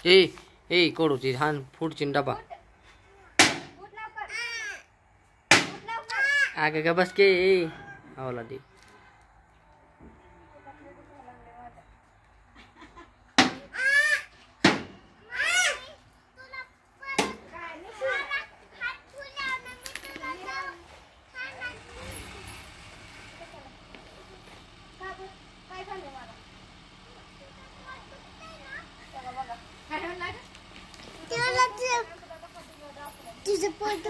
ए ए कोडूची हान फूडची डबा आगे का बस के आवला दे तुझं पोट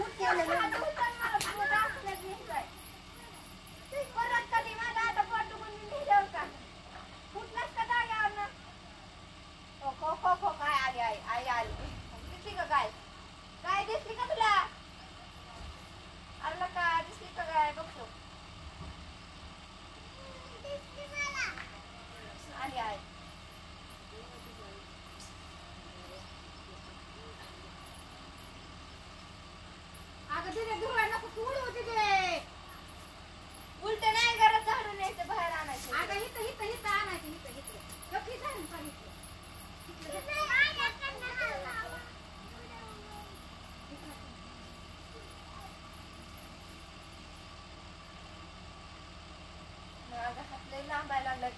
काय दिसली का तुला अरे का दिसली का काय बघतो आली आहे अगं तिथे धुळा नको कुठं होती ते उलट नाही घरात झाडून यायचं बाहेर आणायचं अगं हिथं आणायचं हिथं नक्की झाडून सांगितलं हात लई लांबायला लागलाय